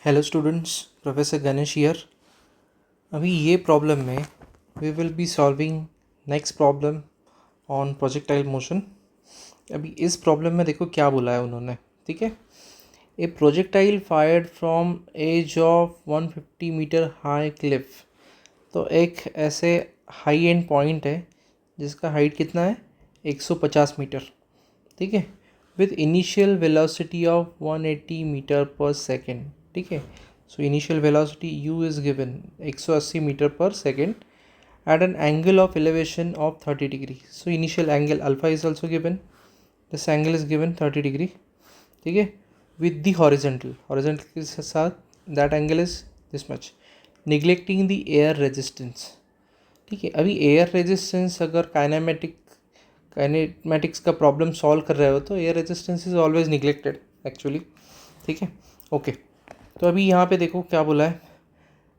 Hello students, professor Ganesh here. अभी ये problem में we will be solving next problem on projectile motion. अभी इस प्रॉब्लम में देखो क्या बोला है उन्होंने, ठीक है। A projectile fired from edge of 150 metre high cliff. तो एक ऐसे हाई एंड पॉइंट है जिसका हाइट कितना है 150 मीटर, ठीक है, with initial velocity of 180 metre per second, ठीक है। So initial velocity u is given 180 metre per second at an angle of elevation of 30 degree. So initial angle alpha is also given. This angle is given 30 degree, ठीक है, with the horizontal के साथ that angle is this much, neglecting the air resistance, ठीक है। अभी air resistance अगर kinematics का problem solve कर रहे हो तो air resistance is always neglected actually, ठीक है। ओके, तो अभी यहाँ पे देखो क्या बोला है,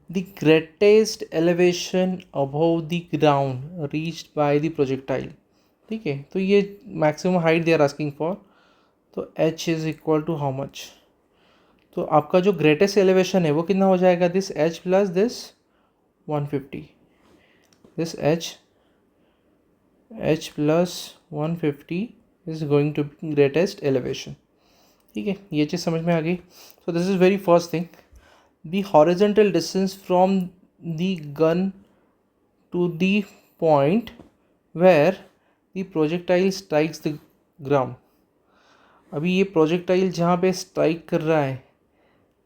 the greatest elevation above the ground reached by the projectile, ठीक है। तो ये maximum height they are asking for, तो h is equal to how much. तो आपका जो ग्रेटेस्ट एलिवेशन है वो कितना हो जाएगा, this h plus this 150, this h plus 150 is going to be greatest elevation, ठीक है। ये चीज़ समझ में आ गई। So this is very first thing, the horizontal distance from the gun to the point where the projectile strikes the ground. अभी ये projectile जहाँ पे स्ट्राइक कर रहा है,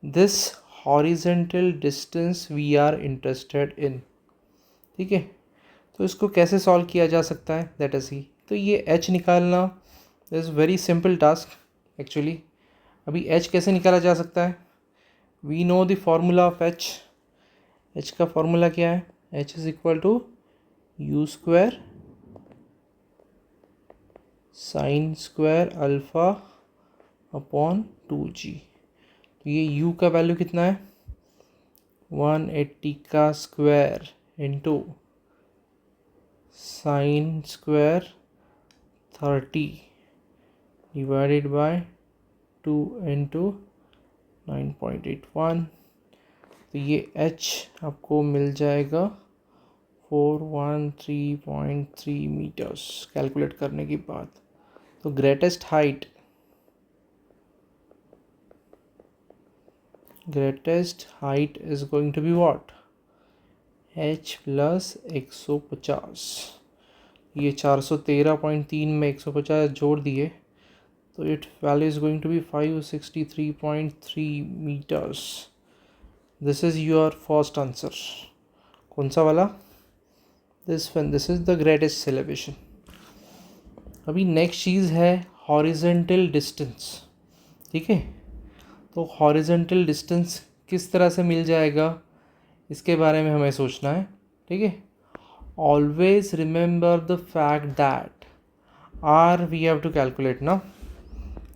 this horizontal distance we are interested in, ठीक है। तो इसको कैसे सॉल्व किया जा सकता है, दैट इज ही। तो ये h निकालना is very simple task actually. अभी h कैसे निकाला जा सकता है, we know the formula of h का फॉर्मूला क्या है, h is equal to u square sine square alpha upon 2g। तो ये u का वैल्यू कितना है 180 का square into sine square 30 divided by 2 into 9.81। तो ये h आपको मिल जाएगा 413.3 मीटर्स कैलकुलेट करने के बाद। तो greatest height is going to be what, h plus 150। ये 413.3 में 150 जोड़ दिए तो it value is going to be 563.3 metres. This is your first answer. कौन सा वाला, this one, this is the greatest elevation. अभी नेक्स्ट चीज़ है हॉरिजॉन्टल डिस्टेंस, ठीक है। तो हॉरिजॉन्टल डिस्टेंस किस तरह से मिल जाएगा इसके बारे में हमें सोचना है, ठीक है। Always remember the fact that R we have to calculate ना,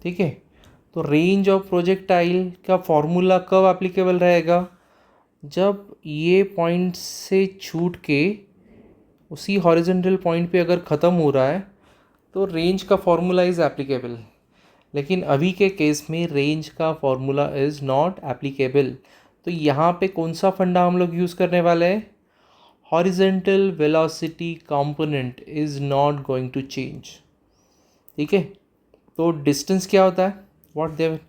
ठीक है। तो रेंज ऑफ प्रोजेक्टाइल का फॉर्मूला कब एप्लीकेबल रहेगा, जब ये पॉइंट से छूट के उसी हॉरिजॉन्टल पॉइंट पे अगर ख़त्म हो रहा है तो रेंज का फॉर्मूला इज़ एप्लीकेबल। लेकिन अभी के केस में रेंज का फॉर्मूला इज़ नॉट एप्लीकेबल। तो यहाँ पे कौन सा फंडा हम लोग यूज़ करने वाले हैं, horizontal velocity component is not going to change, ठीक है। तो डिस्टेंस क्या होता है, what there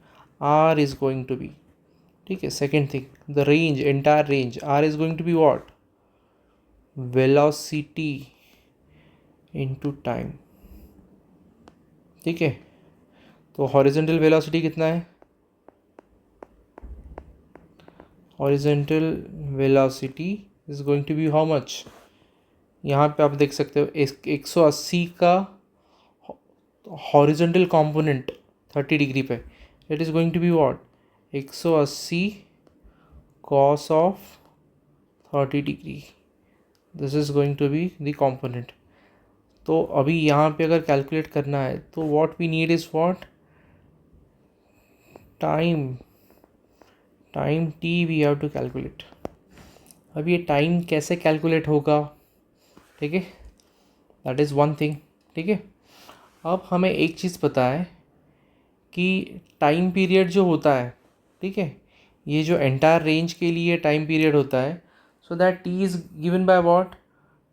R is going to be, ठीक है। Second thing, the range, entire range, R is going to be what, velocity into time, ठीक है। तो हॉरिजॉन्टल वेलोसिटी कितना है, horizontal velocity is going to be how much, यहाँ पे आप देख सकते हो 180 का हॉरिजॉन्टल कंपोनेंट 30 डिग्री पे, it is going to be what 180 cos of 30 degree, this is going to be the component. तो अभी यहाँ पे अगर कैलकुलेट करना है तो what we need is what, time t we have to calculate. अब ये टाइम कैसे कैलकुलेट होगा, ठीक है, दैट इज़ वन थिंग, ठीक है। अब हमें एक चीज़ पता है कि टाइम पीरियड जो होता है, ठीक है, ये जो एंटायर रेंज के लिए टाइम पीरियड होता है, so that T is given by what,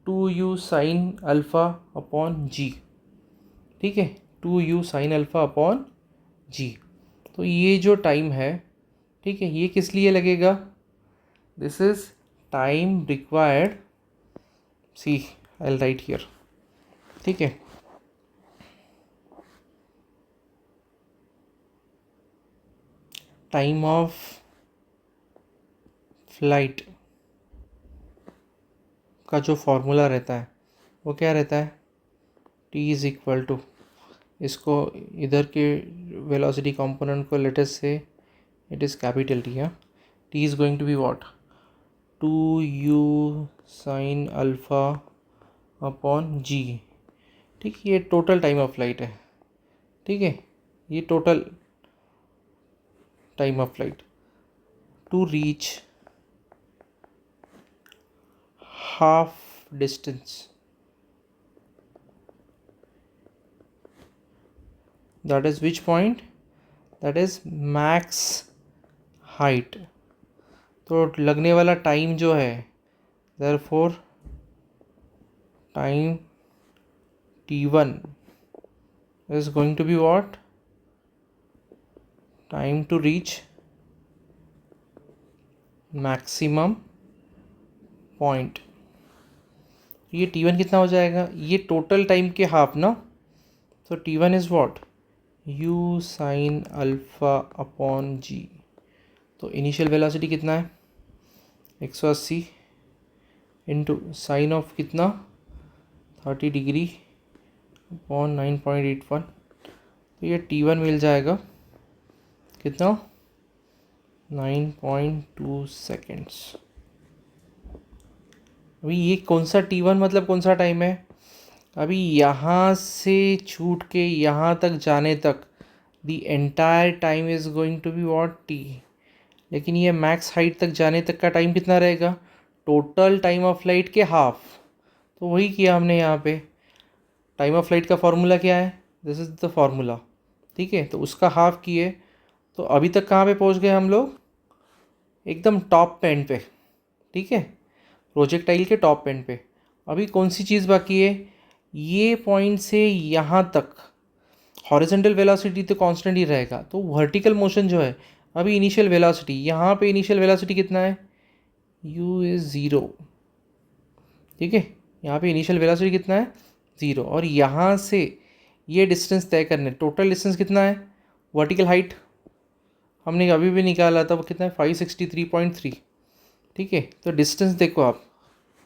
2u sine alpha upon g, ठीक है, 2u sine alpha upon g. तो ये जो टाइम है, ठीक है, ये किस लिए लगेगा, this is time required, see I right here, ठीक है, टाइम ऑफ फ्लाइट का जो फॉर्मूला रहता है वो क्या रहता है, t इज़ इक्वल टू, इसको इधर के वेलोसिटी कंपोनेंट को लेटेस्ट से इट इज़ कैपिटल टी, हाँ, t is going to be what, 2u sine alpha upon g, ठीक, ये टोटल टाइम ऑफ फ्लाइट है, ठीक है, ये total time of flight to reach half distance, that is which point, that is max height। तो लगने वाला time जो है, therefore time t1 is going to be what, time to reach maximum point। ये t1 कितना हो जाएगा, ये टोटल टाइम के हाफ ना, तो t1 is what, u sine alpha upon g. तो इनिशियल वेलोसिटी कितना है, 180 इंटू साइन ऑफ कितना, 30 डिग्री अपॉन 9.81, तो ये t1 मिल जाएगा कितना, 9.2 सेकेंड्स। अभी ये कौन सा t1 मतलब कौन सा टाइम है, अभी यहाँ से छूट के यहाँ तक जाने तक the entire time is going to be what, t, लेकिन ये मैक्स हाइट तक जाने तक का टाइम कितना रहेगा, टोटल टाइम ऑफ फ्लाइट के हाफ। तो वही किया हमने यहाँ पे, टाइम ऑफ फ्लाइट का फार्मूला क्या है, दिस इज़ द फार्मूला, ठीक है, तो उसका हाफ किए, तो अभी तक कहाँ पे पहुँच गए हम लोग, एकदम टॉप एंड पे, ठीक है, प्रोजेक्टाइल के टॉप एंड पे। अभी कौन सी चीज़ बाकी है, ये पॉइंट से यहाँ तक हॉरिजॉन्टल वेलोसिटी तो कांस्टेंट ही रहेगा, तो वर्टिकल मोशन जो है, अभी इनिशियल वेलोसिटी, यहाँ पे इनिशियल वेलोसिटी कितना है, u इज़ ज़ीरो, ठीक है, यहाँ पे इनिशियल वेलोसिटी कितना है, ज़ीरो, और यहाँ से ये डिस्टेंस तय करने, टोटल डिस्टेंस कितना है, वर्टिकल हाइट हमने अभी भी निकाला था, वो कितना है, 563.3, ठीक है, तो डिस्टेंस देखो आप,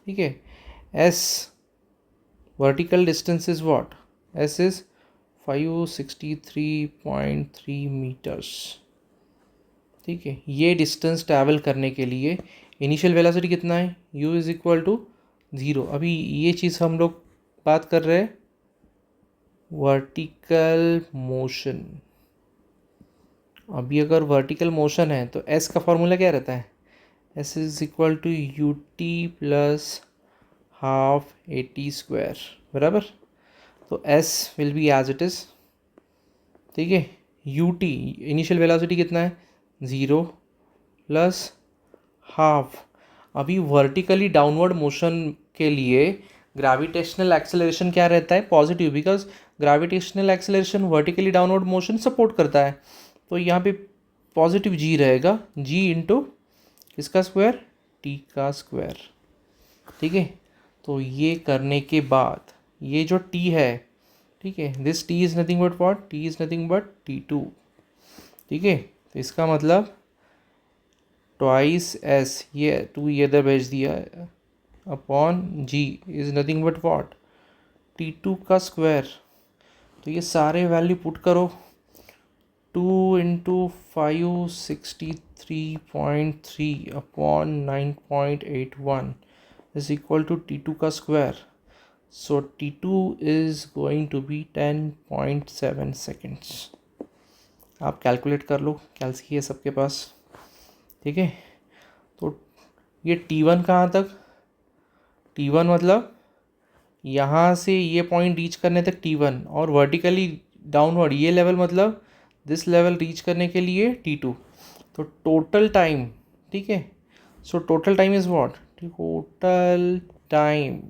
ठीक है, s vertical distance is what, s is 563.3 metres, ठीक है, ये डिस्टेंस ट्रैवल करने के लिए इनिशियल वेलोसिटी कितना है, u is equal to zero. अभी ये चीज़ हम लोग बात कर रहे हैं वर्टिकल मोशन। अभी अगर वर्टिकल मोशन है तो s का फॉर्मूला क्या रहता है, s is equal to u t plus half a t square, बराबर, तो s will be as it is, ठीक है, यू टी इनिशियल वेलोसिटी कितना है, ज़ीरो प्लस हाफ। अभी वर्टिकली डाउनवर्ड मोशन के लिए ग्रेविटेशनल एक्सेलरेशन क्या रहता है, positive, because gravitational acceleration vertically downward motion support करता है, तो यहाँ पे पॉजिटिव जी रहेगा, जी इंटू किसका स्क्वायर, टी का स्क्वायर, ठीक है। तो ये करने के बाद ये जो टी है, ठीक है, this T is nothing but what, T is nothing but t2, ठीक है, तो इसका मतलब ट्वाइस एस, ये टू ये इधर भेज दिया upon g is nothing but what, t2 का स्क्वायर। तो ये सारे वैल्यू पुट करो, 2 into 563.3 upon 9.81 is equal to t2 का square, so t2 is going to be 10.7 seconds. आप कैलकुलेट कर लो, कैल्सी है सबके पास, ठीक है। तो ये t1 कहाँ तक, t1 मतलब यहाँ से ये पॉइंट रीच करने तक t1, और वर्टिकली डाउनवर्ड ये लेवल मतलब दिस लेवल रीच करने के लिए t2। तो टोटल टाइम, ठीक है, so total time is what, total time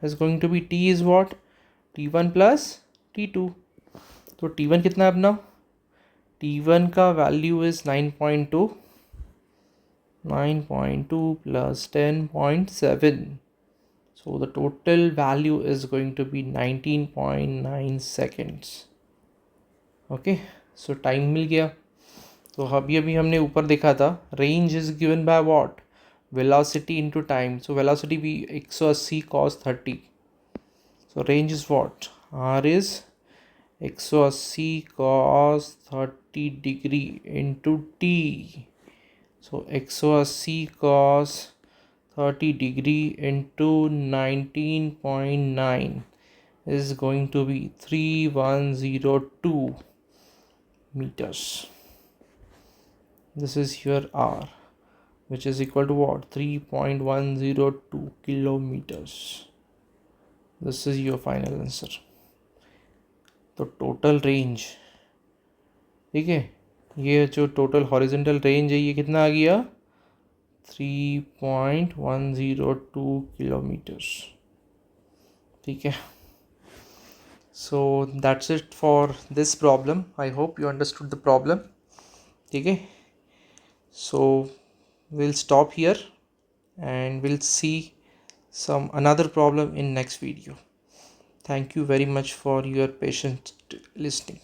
is going to be T is what, T1 plus T2। तो T1 कितना है अपना, T1 का value is 9.2, 9.2 plus 10.7, so the total value is going to be 19.9 seconds। Okay, so time मिल गया। तो अभी अभी हमने ऊपर देखा था range is given by what, velocity into time. So velocity भी 180 cos 30, so range is what, R is 180 cos 30 degree into T. So 180 cos 30 degree into 19.9 is going to be 3102 meters. This is your R, which is equal to what, 3.102 kilometers. This is your final answer. तो total range, ठीक है, ये जो total horizontal range है ये कितना आ गया, 3.102 kilometers, ठीक है। So that's it for this problem. I hope you understood the problem, ठीक है। So we'll stop here and we'll see some another problem in next video. Thank you very much for your patient listening.